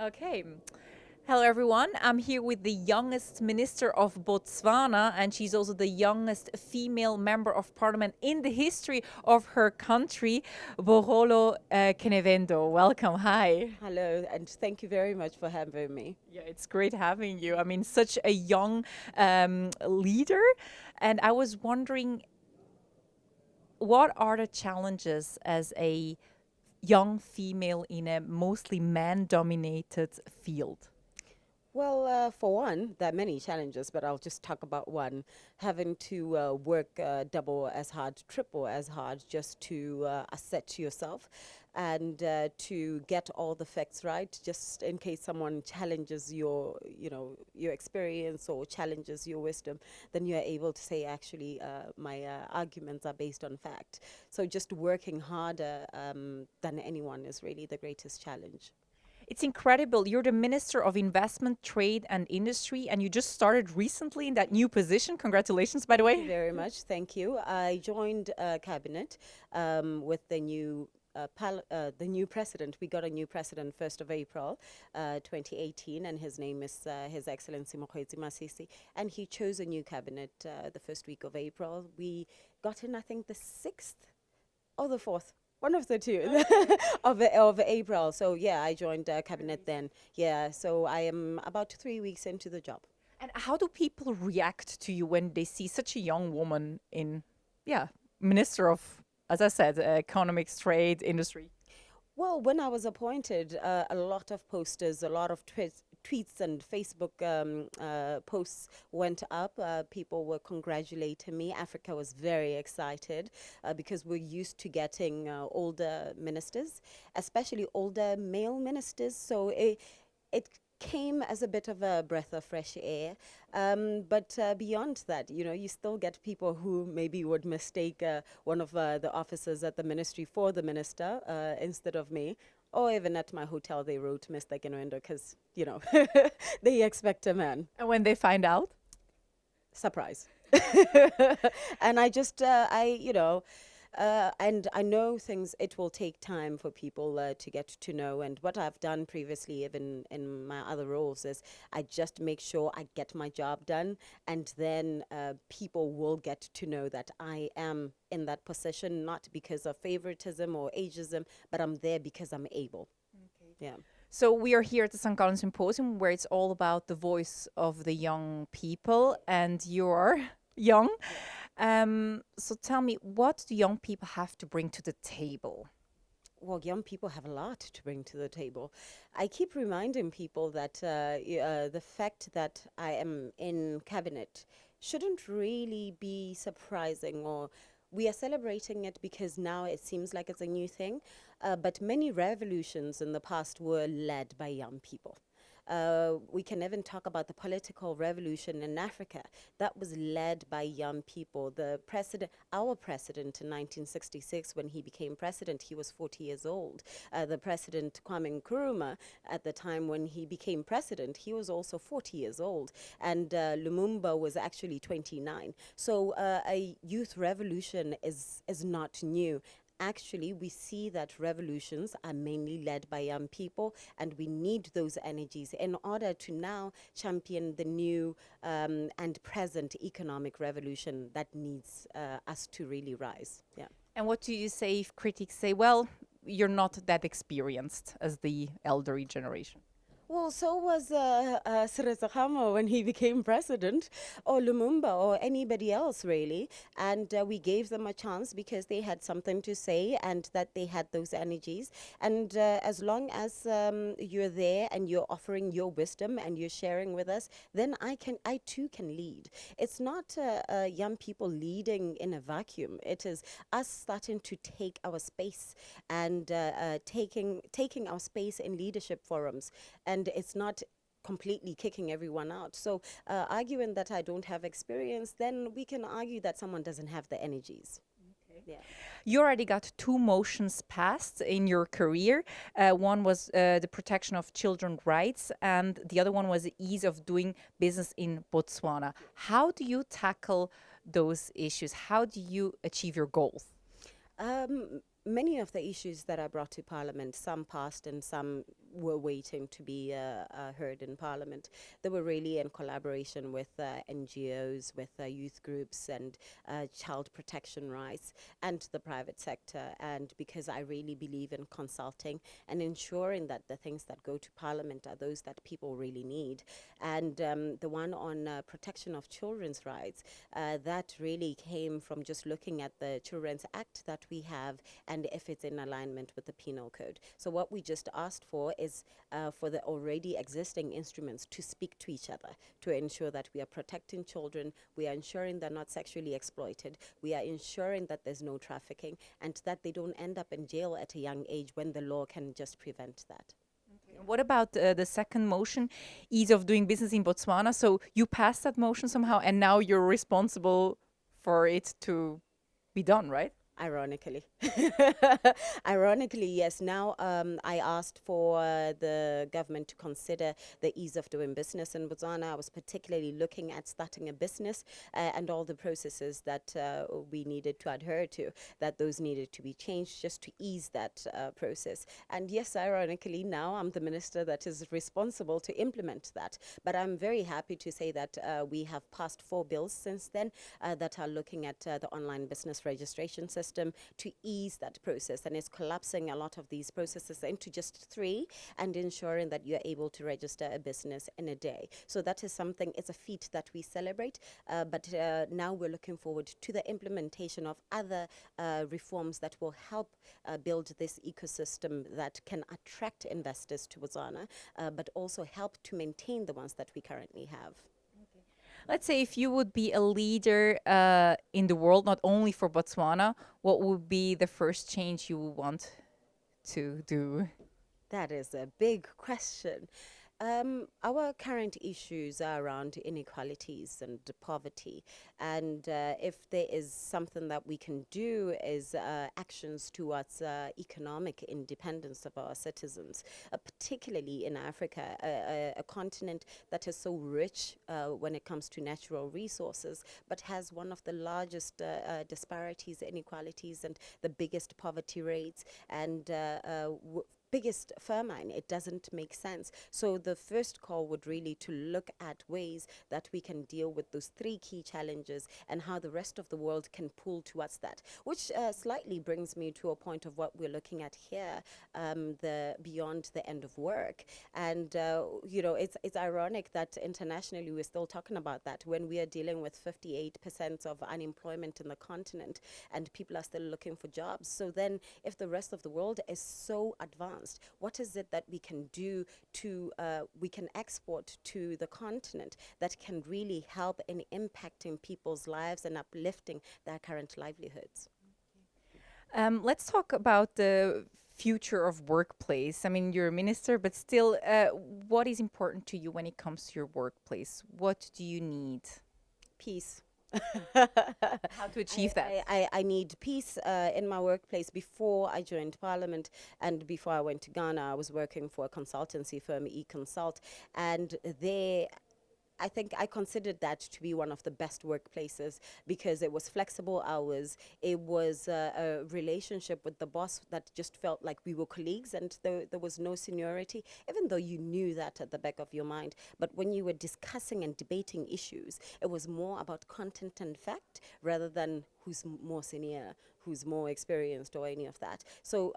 Okay. Hello, everyone. I'm here with the youngest minister of Botswana, and she's also the youngest female member of parliament in the history of her country, Bogolo Kenewendo. Welcome. Hi. Hello, and thank you very much for having me. Yeah, it's great having you. I mean, such a young leader. And I was wondering, what are the challenges as a young female in a mostly man-dominated field? Well, for one, there are many challenges, but I'll just talk about one. Having to work double as hard, triple as hard, just to assert yourself and to get all the facts right, just in case someone challenges your experience or challenges your wisdom, then you're able to say, actually, my arguments are based on fact. So just working harder than anyone is really the greatest challenge. It's incredible. You're the Minister of Investment, Trade and Industry, and you just started recently in that new position. Congratulations, by the Thank you way. very much. Thank you. I joined cabinet with the new president. We got a new president 1st of April 2018, and his name is His Excellency Mokgweetsi Masisi, and he chose a new cabinet the first week of April. We got in, I think, the 6th or the 4th. One of the two of April. So yeah, I joined cabinet then. Yeah, so I am about 3 weeks into the job. And how do people react to you when they see such a young woman in, yeah, Minister of, as I said, Economics, Trade, Industry? Well, when I was appointed, a lot of posters, a lot of tweets and Facebook posts went up. People were congratulating me. Africa was very excited because we're used to getting older ministers, especially older male ministers. So it came as a bit of a breath of fresh air. But beyond that, you still get people who maybe would mistake one of the officers at the ministry for the minister instead of me. Or even at my hotel, they wrote Mr. Kenewendo because, they expect a man. And when they find out? Surprise. And I just, and I know things, it will take time for people to get to know. And what I've done previously, even in my other roles, is I just make sure I get my job done. And then people will get to know that I am in that position, not because of favoritism or ageism, but I'm there because I'm able. Okay. Yeah. So we are here at the St. Gallen Symposium, where it's all about the voice of the young people, and you're young. So tell me, what do young people have to bring to the table? Well, young people have a lot to bring to the table. I keep reminding people that the fact that I am in cabinet shouldn't really be surprising, or we are celebrating it because now it seems like it's a new thing. But many revolutions in the past were led by young people. We can even talk about the political revolution in Africa that was led by young people. Our president in 1966, when he became president, he was 40 years old. The president Kwame Nkrumah, at the time when he became president, he was also 40 years old, and Lumumba was actually 29. So a youth revolution is not new. Actually, we see that revolutions are mainly led by young people, and we need those energies in order to now champion the new and present economic revolution that needs us to really rise. Yeah. And what do you say if critics say, well, you're not that experienced as the elderly generation? Well, so was Sirisa Khama when he became president, or Lumumba, or anybody else, really. And we gave them a chance because they had something to say and that they had those energies. And as long as you're there and you're offering your wisdom and you're sharing with us, then I too can lead. It's not young people leading in a vacuum. It is us starting to take our space and taking our space in leadership forums. And it's not completely kicking everyone out. So arguing that I don't have experience, then we can argue that someone doesn't have the energies. Okay. Yeah. You already got 2 motions passed in your career. One was the protection of children's rights, and the other one was the ease of doing business in Botswana. How do you tackle those issues? How do you achieve your goals? many of the issues that I brought to Parliament, some passed and some were waiting to be heard in Parliament. They were really in collaboration with NGOs, with youth groups and child protection rights and the private sector. And because I really believe in consulting and ensuring that the things that go to Parliament are those that people really need. And the one on protection of children's rights, that really came from just looking at the Children's Act that we have and if it's in alignment with the penal code. So what we just asked for is for the already existing instruments to speak to each other, to ensure that we are protecting children, we are ensuring they're not sexually exploited, we are ensuring that there's no trafficking, and that they don't end up in jail at a young age when the law can just prevent that. What about the second motion, ease of doing business in Botswana? So you passed that motion somehow, and now you're responsible for it to be done, right? Ironically. Ironically, yes. Now I asked for the government to consider the ease of doing business in Botswana. I was particularly looking at starting a business and all the processes that we needed to adhere to, that those needed to be changed just to ease that process. And yes, ironically, now I'm the minister that is responsible to implement that. But I'm very happy to say that we have passed 4 bills since then that are looking at the online business registration system to ease that process, and it's collapsing a lot of these processes into just 3 and ensuring that you're able to register a business in a day. So that is something, it's a feat that we celebrate, but now we're looking forward to the implementation of other reforms that will help build this ecosystem that can attract investors to Botswana, but also help to maintain the ones that we currently have. Let's say if you would be a leader in the world, not only for Botswana, what would be the first change you would want to do? That is a big question. Our current issues are around inequalities and poverty. And if there is something that we can do is actions towards economic independence of our citizens, particularly in Africa, a continent that is so rich when it comes to natural resources, but has one of the largest disparities, inequalities, and the biggest poverty rates. And biggest famine, it doesn't make sense. So the first call would really to look at ways that we can deal with those 3 key challenges and how the rest of the world can pull towards that, which slightly brings me to a point of what we're looking at here, the beyond the end of work. And you know, it's ironic that internationally we're still talking about that when we are dealing with 58% of unemployment in the continent and people are still looking for jobs. So then if the rest of the world is so advanced, what is it that we can do to, we can export to the continent that can really help in impacting people's lives and uplifting their current livelihoods? Let's talk about the future of workplace. I mean, you're a minister, but still, what is important to you when it comes to your workplace? What do you need? Peace. How to achieve that? I need peace in my workplace. Before I joined Parliament and before I went to Ghana, I was working for a consultancy firm, eConsult, and I think I considered that to be one of the best workplaces because it was flexible hours. It was a relationship with the boss that just felt like we were colleagues, and there was no seniority, even though you knew that at the back of your mind. But when you were discussing and debating issues, it was more about content and fact rather than who's more senior, who's more experienced, or any of that. So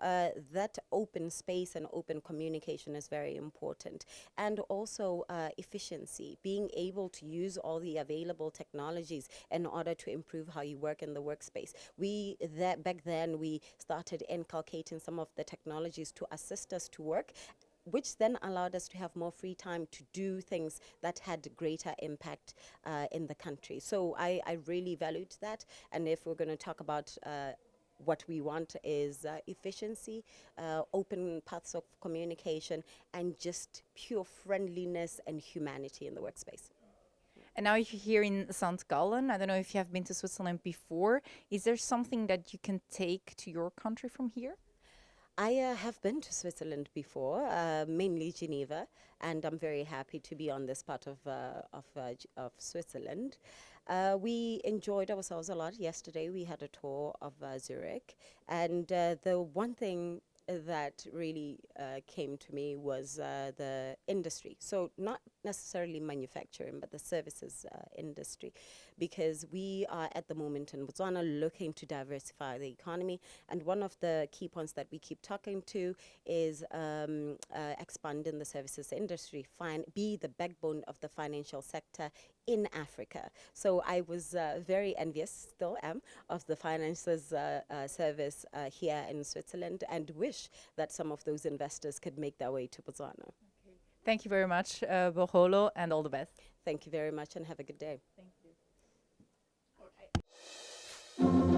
that open space and open communication is very important. And also efficiency, being able to use all the available technologies in order to improve how you work in the workspace. Back then, we started inculcating some of the technologies to assist us to work, which then allowed us to have more free time to do things that had greater impact in the country. So I really valued that. And if we're going to talk about what we want is efficiency, open paths of communication, and just pure friendliness and humanity in the workspace. And now you're here in St. Gallen. I don't know if you have been to Switzerland before. Is there something that you can take to your country from here? I have been to Switzerland before, mainly Geneva, and I'm very happy to be on this part of Switzerland. We enjoyed ourselves a lot yesterday. We had a tour of Zurich, and the one thing that really came to me was the industry. So not necessarily manufacturing, but the services industry, because we are at the moment in Botswana looking to diversify the economy. And one of the key points that we keep talking to is expanding the services industry, be the backbone of the financial sector in Africa. So I was very envious, still am, of the finances service here in Switzerland, and wish that some of those investors could make their way to Botswana. Thank you very much, Bogolo, and all the best. Thank you very much and have a good day. Thank you.